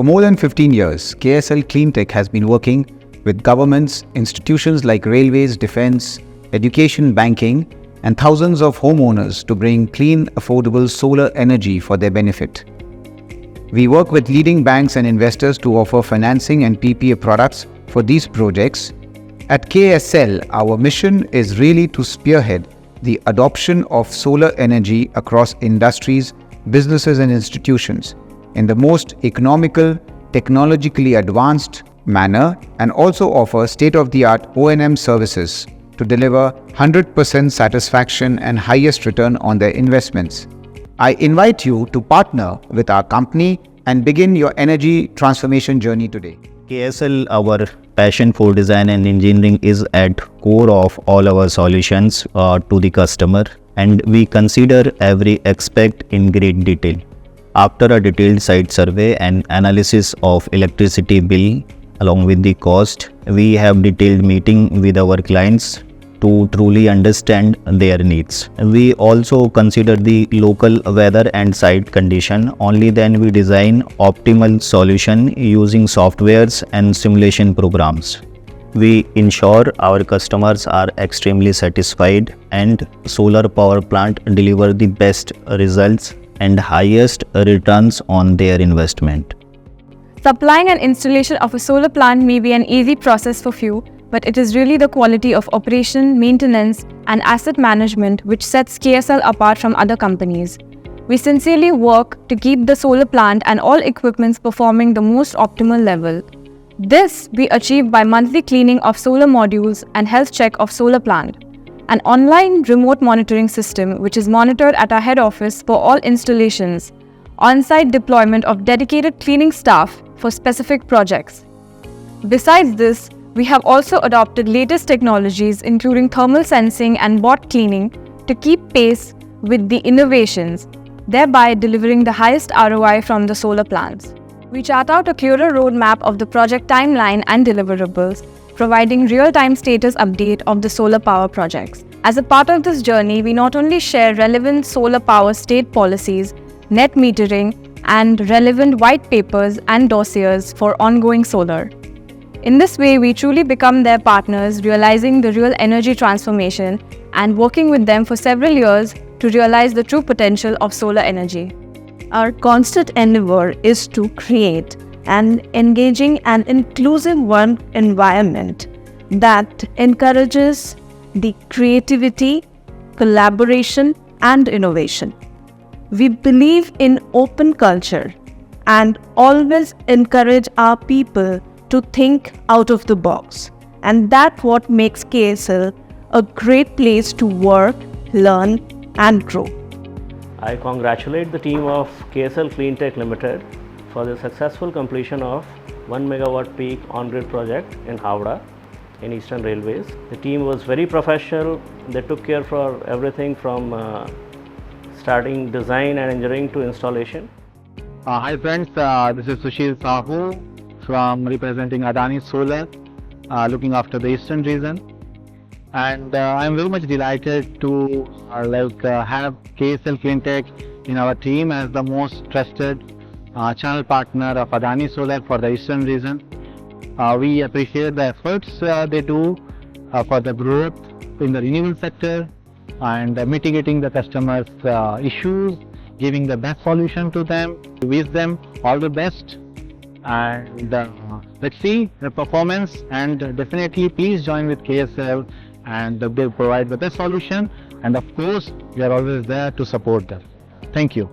For more than 15 years, KSL Cleantech has been working with governments, institutions like railways, defense, education, banking, and thousands of homeowners to bring clean, affordable solar energy for their benefit. We work with leading banks and investors to offer financing and PPA products for these projects. At KSL, our mission is really to spearhead the adoption of solar energy across industries, businesses and institutions in the most economical, technologically advanced manner, and also offer state-of-the-art O&M services to deliver 100% satisfaction and highest return on their investments. I invite you to partner with our company and begin your energy transformation journey today. KSL, our passion for design and engineering is at core of all our solutions to the customer, and we consider every aspect in great detail. After a detailed site survey and analysis of electricity bill along with the cost, we have detailed meeting with our clients to truly understand their needs. We also consider the local weather and site condition. Only then we design optimal solution using softwares and simulation programs. We ensure our customers are extremely satisfied and solar power plant deliver the best results and highest returns on their investment. Supplying and installation of a solar plant may be an easy process for few, but it is really the quality of operation, maintenance, and asset management which sets KSL apart from other companies. We sincerely work to keep the solar plant and all equipments performing the most optimal level. This we achieve by monthly cleaning of solar modules and health check of solar plant. An online remote monitoring system which is monitored at our head office for all installations. On-site deployment of dedicated cleaning staff for specific projects. Besides this, we have also adopted latest technologies including thermal sensing and bot cleaning to keep pace with the innovations, thereby delivering the highest ROI from the solar plants. We chart out a clearer roadmap of the project timeline and deliverables, providing real-time status update of the solar power projects. As a part of this journey, we not only share relevant solar power state policies, net metering, and relevant white papers and dossiers for ongoing solar. In this way, we truly become their partners, realizing the real energy transformation and working with them for several years to realize the true potential of solar energy. Our constant endeavor is to create an engaging and inclusive work environment that encourages the creativity, collaboration, and innovation. We believe in open culture and always encourage our people to think out of the box. And that's what makes KSL a great place to work, learn, and grow. I congratulate the team of KSL Cleantech Limited for the successful completion of 1 megawatt peak on-grid project in Howrah in Eastern Railways. The team was very professional. They took care for everything from starting design and engineering to installation. Hi friends, this is Sushil Sahu from representing Adani Solar, looking after the Eastern region. And I'm very much delighted to have KSL Cleantech in our team as the most trusted channel partner of Adani Solar for the Eastern region. We appreciate the efforts they do for the growth in the renewable sector and mitigating the customers' issues, giving the best solution to them. We wish them all the best, and let's see the performance, and definitely please join with KSL and they provide the best solution, and of course we are always there to support them. Thank you.